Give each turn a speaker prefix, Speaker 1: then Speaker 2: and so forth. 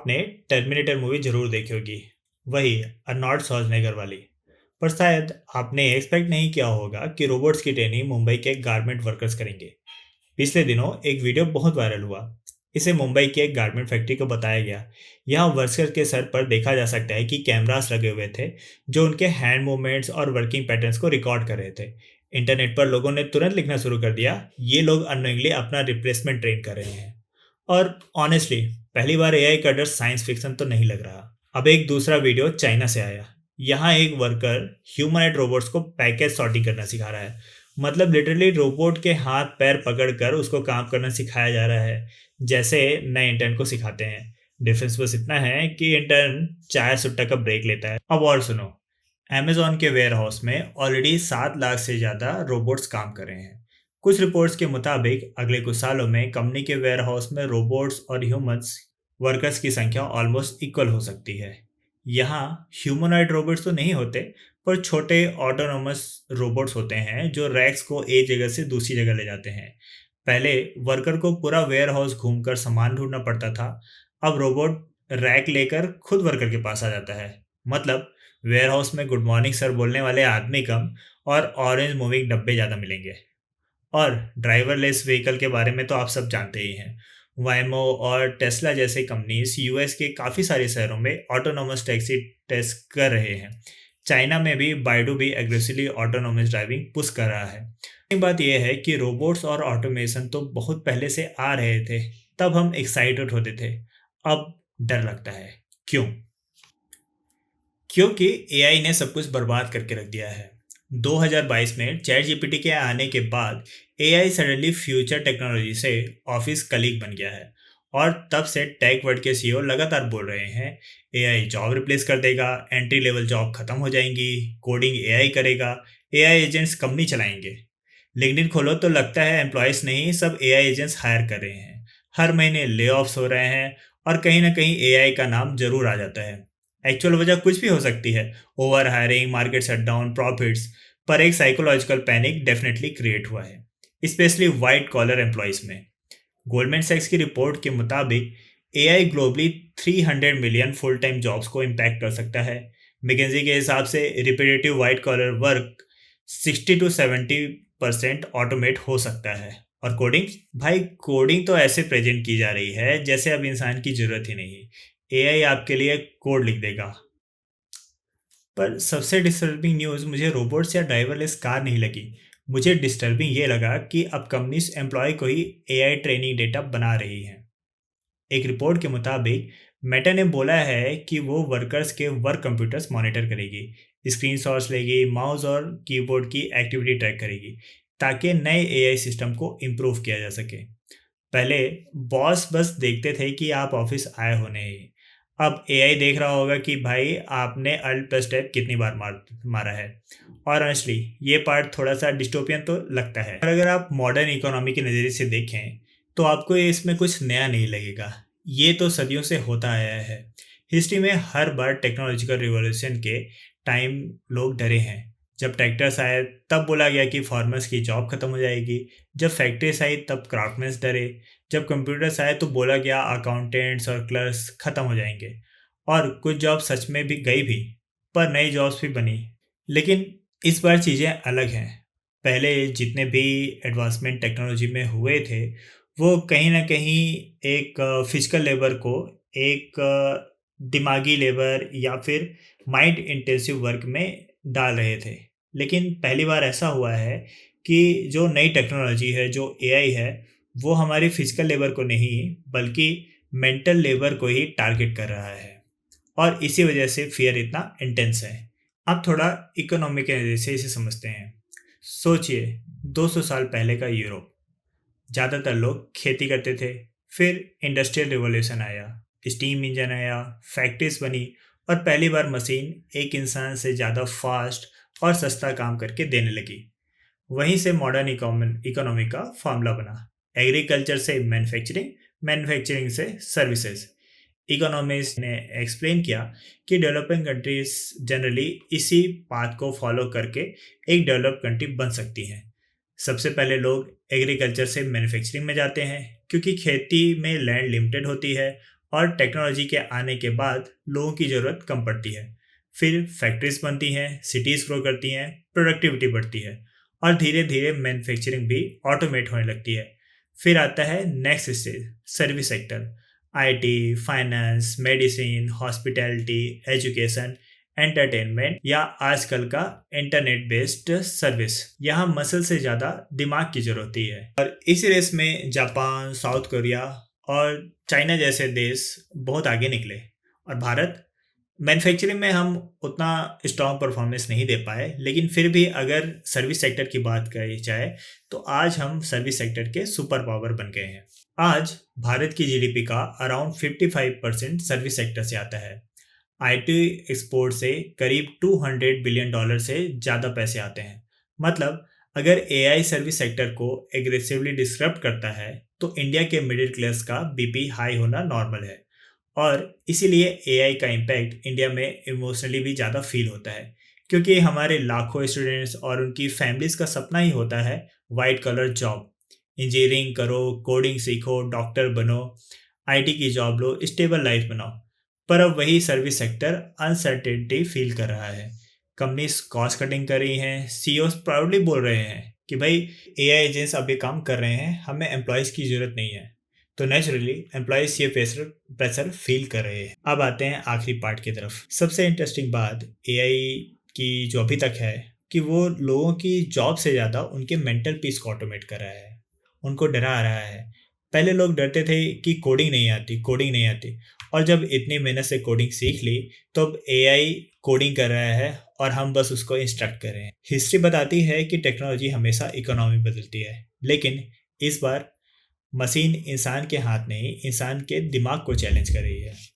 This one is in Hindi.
Speaker 1: आपने टर्मिनेटर मूवी जरूर देखी होगी, वही अर्नोल्ड श्वार्ज़नेगर वाली। पर शायद आपने एक्सपेक्ट नहीं किया होगा कि रोबोट्स की ट्रेनिंग मुंबई के गारमेंट वर्कर्स करेंगे। पिछले दिनों एक वीडियो बहुत वायरल हुआ। इसे मुंबई की एक गारमेंट फैक्ट्री को बताया गया। यहाँ वर्कर्स के सर पर देखा जा सकता है कि कैमरास लगे हुए थे जो उनके हैंड मूवमेंट्स और वर्किंग पैटर्न्स को रिकॉर्ड कर रहे थे। इंटरनेट पर लोगों ने तुरंत लिखना शुरू कर दिया, ये लोग अननोइंगली अपना रिप्लेसमेंट ट्रेन कर रहे हैं। और ऑनेस्टली पहली बार एआई का डर साइंस फिक्शन तो नहीं लग रहा। अब एक दूसरा वीडियो चाइना से आया। यहाँ एक वर्कर ह्यूमनॉइड रोबोट्स को पैकेज सॉर्टिंग करना सिखा रहा है। मतलब लिटरली रोबोट के हाथ पैर पकड़कर उसको काम करना सिखाया जा रहा है, जैसे नए इंटर्न को सिखाते हैं। डिफरेंस बस इतना है कि इंटर्न चाय सुट्टा का ब्रेक लेता है। अब और सुनो, अमेज़न के वेयर हाउस में ऑलरेडी 7 लाख से ज़्यादा रोबोट्स काम कर रहे हैं। कुछ रिपोर्ट्स के मुताबिक अगले कुछ सालों में कंपनी के वेयर हाउस में रोबोट्स और ह्यूमंस वर्कर्स की संख्या ऑलमोस्ट इक्वल हो सकती है। यहाँ ह्यूमनॉइड रोबोट्स तो नहीं होते, पर छोटे ऑटोनोमस रोबोट्स होते हैं जो रैक्स को एक जगह से दूसरी जगह ले जाते हैं। पहले वर्कर को पूरा वेयर हाउस घूमकर सामान ढूंढना पड़ता था। अब रोबोट रैक लेकर खुद वर्कर के पास आ जाता है। मतलब वेयर हाउस में गुड मॉर्निंग सर बोलने वाले आदमी कम और ऑरेंज मूविंग डब्बे ज़्यादा मिलेंगे। और ड्राइवरलेस व्हीकल के बारे में तो आप सब जानते ही हैं। वायमो और टेस्ला जैसे कंपनीज यूएस के काफ़ी सारे शहरों में ऑटोनोमस टैक्सी टेस्ट कर रहे हैं। चाइना में भी बाइडू भी एग्रेसिवली ऑटोनोमस ड्राइविंग पुश कर रहा है। एक बात यह है कि रोबोट्स और ऑटोमेशन तो बहुत पहले से आ रहे थे, तब हम एक्साइटेड होते थे। अब डर लगता है। क्यों? क्योंकि एआई ने सब कुछ बर्बाद करके रख दिया है। 2022 में चैट जीपीटी के आने के बाद एआई सडनली फ्यूचर टेक्नोलॉजी से ऑफिस कलीग बन गया है। और तब से टेक वर्ड के सीईओ लगातार बोल रहे हैं, एआई जॉब रिप्लेस कर देगा, एंट्री लेवल जॉब खत्म हो जाएंगी, कोडिंग एआई करेगा, एआई एजेंट्स कंपनी चलाएंगे। लिंक्डइन खोलो तो लगता है एम्प्लॉयज़ नहीं, सब एआई एजेंट्स हायर कर रहे हैं। हर महीने ले ऑफ्स हो रहे हैं और कहीं ना कहीं एआई का नाम जरूर आ जाता है। एक्चुअल वजह कुछ भी हो सकती है, over hiring, market shutdown, profits. पर एक साइकोलॉजिकल पैनिक डेफिनेटली क्रिएट हुआ है, स्पेशली वाइट कॉलर एम्प्लॉयज़ में। गोल्डमैन सैक्स की रिपोर्ट के मुताबिक AI globally 300 million full time jobs को इम्पैक्ट कर सकता है। मैकेंजी के हिसाब से repetitive white collar work 60 to 70% automate हो सकता है। और कोडिंग, भाई कोडिंग तो ऐसे प्रेजेंट की जा रही है जैसे अब इंसान की जरूरत ही नहीं। एआई आपके लिए कोड लिख देगा। पर सबसे डिस्टर्बिंग न्यूज़ मुझे रोबोट्स या ड्राइवरलेस कार नहीं लगी। मुझे डिस्टर्बिंग ये लगा कि अब कंपनीज एम्प्लॉय को ही एआई ट्रेनिंग डेटा बना रही हैं। एक रिपोर्ट के मुताबिक मेटा ने बोला है कि वो वर्कर्स के वर्क कंप्यूटर्स मॉनिटर करेगी, स्क्रीनशॉट्स लेगी, माउस और कीबोर्ड की एक्टिविटी ट्रैक करेगी, ताकि नए एआई सिस्टम को इम्प्रूव किया जा सके। पहले बॉस बस देखते थे कि आप ऑफिस आए हो नहीं, अब एआई देख रहा होगा कि भाई आपने अल्ट प्लस टैब कितनी बार मारा है। और ऑनेस्टली ये पार्ट थोड़ा सा डिस्टोपियन तो लगता है, और अगर आप मॉडर्न इकोनॉमी के नज़रिए से देखें तो आपको इसमें कुछ नया नहीं लगेगा। ये तो सदियों से होता आया है। हिस्ट्री में हर बार टेक्नोलॉजिकल रिवॉल्यूशन के टाइम लोग डरे हैं। जब ट्रैक्टर्स आए तब बोला गया कि फार्मर्स की जॉब खत्म हो जाएगी। जब फैक्ट्रीज आई तब क्राफ्टमैन्स डरे। जब कंप्यूटर्स आए तो बोला गया अकाउंटेंट्स और क्लर्क्स खत्म हो जाएंगे। और कुछ जॉब सच में भी गई भी, पर नई जॉब्स भी बनी। लेकिन इस बार चीज़ें अलग हैं। पहले जितने भी एडवांसमेंट टेक्नोलॉजी में हुए थे, वो कहीं ना कहीं एक फिजिकल लेबर को एक दिमागी लेबर या फिर माइंड इंटेंसिव वर्क में डाल रहे थे। लेकिन पहली बार ऐसा हुआ है कि जो नई टेक्नोलॉजी है, जो एआई है, वो हमारी फिजिकल लेबर को नहीं बल्कि मेंटल लेबर को ही टारगेट कर रहा है। और इसी वजह से फियर इतना इंटेंस है। अब थोड़ा इकोनॉमिक नज़रिए से इसे समझते हैं। सोचिए 200 साल पहले का यूरोप। ज़्यादातर लोग खेती करते थे। फिर इंडस्ट्रियल रिवॉल्यूशन आया, स्टीम इंजन आया, फैक्ट्रीज बनी और पहली बार मशीन एक इंसान से ज़्यादा फास्ट और सस्ता काम करके देने लगी। वहीं से मॉडर्न इकोनॉमी का फार्मूला बना। एग्रीकल्चर से मैन्युफैक्चरिंग, मैन्युफैक्चरिंग से सर्विसेज। इकोनॉमिस्ट ने एक्सप्लेन किया कि डेवलपिंग कंट्रीज जनरली इसी पाथ को फॉलो करके एक डेवलप्ड कंट्री बन सकती हैं। सबसे पहले लोग एग्रीकल्चर से मैन्युफैक्चरिंग में जाते हैं, क्योंकि खेती में लैंड लिमिटेड होती है और टेक्नोलॉजी के आने के बाद लोगों की ज़रूरत कम पड़ती है। फिर फैक्ट्रीज बनती हैं, सिटीज़ ग्रो करती हैं, प्रोडक्टिविटी बढ़ती है और धीरे धीरे मैन्युफैक्चरिंग भी ऑटोमेट होने लगती है। फिर आता है next stage, service sector. IT, finance, medicine, hospitality, education, entertainment या आजकल का इंटरनेट बेस्ड सर्विस। यहाँ मसल से ज़्यादा दिमाग की ज़रूरत होती है। और इस रेस में जापान, साउथ कोरिया और चाइना जैसे देश बहुत आगे निकले। और भारत मैन्युफैक्चरिंग में हम उतना स्ट्रॉन्ग परफॉर्मेंस नहीं दे पाए, लेकिन फिर भी अगर सर्विस सेक्टर की बात करी जाए तो आज हम सर्विस सेक्टर के सुपर पावर बन गए हैं। आज भारत की जीडीपी का अराउंड 55% सर्विस सेक्टर से आता है। आईटी एक्सपोर्ट से करीब $200 बिलियन से ज़्यादा पैसे आते हैं। मतलब अगर एआई सर्विस सेक्टर को एग्रेसिवली डिस्टर्ब करता है तो इंडिया के मिडिल क्लास का बीपी हाई होना नॉर्मल है। और इसीलिए एआई का इम्पैक्ट इंडिया में इमोशनली भी ज़्यादा फील होता है, क्योंकि हमारे लाखों स्टूडेंट्स और उनकी फैमिलीज का सपना ही होता है वाइट कलर जॉब। इंजीनियरिंग करो, कोडिंग सीखो, डॉक्टर बनो, आईटी की जॉब लो, स्टेबल लाइफ बनाओ। पर अब वही सर्विस सेक्टर अनसर्टेनिटी फील कर रहा है। कंपनीज कॉस्ट कटिंग कर रही हैं, सीईओ प्राउडली बोल रहे हैं कि भाई एआई एजेंट्स अभी काम कर रहे हैं, हमें एम्प्लॉयज़ की ज़रूरत नहीं है। तो नेचुरली एम्प्लॉयज़ ये प्रेशर प्रेशर फील कर रहे हैं। अब आते हैं आखिरी पार्ट की तरफ। सबसे इंटरेस्टिंग बात एआई की जो अभी तक है कि वो लोगों की जॉब से ज़्यादा उनके मेंटल पीस को ऑटोमेट कर रहा है, उनको डरा रहा है। पहले लोग डरते थे कि कोडिंग नहीं आती, और जब इतनी मेहनत से कोडिंग सीख ली तो अब एआई कोडिंग कर रहा है और हम बस उसको इंस्ट्रक्ट कर रहे हैं। हिस्ट्री बताती है कि टेक्नोलॉजी हमेशा इकोनॉमी बदलती है, लेकिन इस बार मशीन इंसान के हाथ नहीं, इंसान के दिमाग को चैलेंज कर रही है।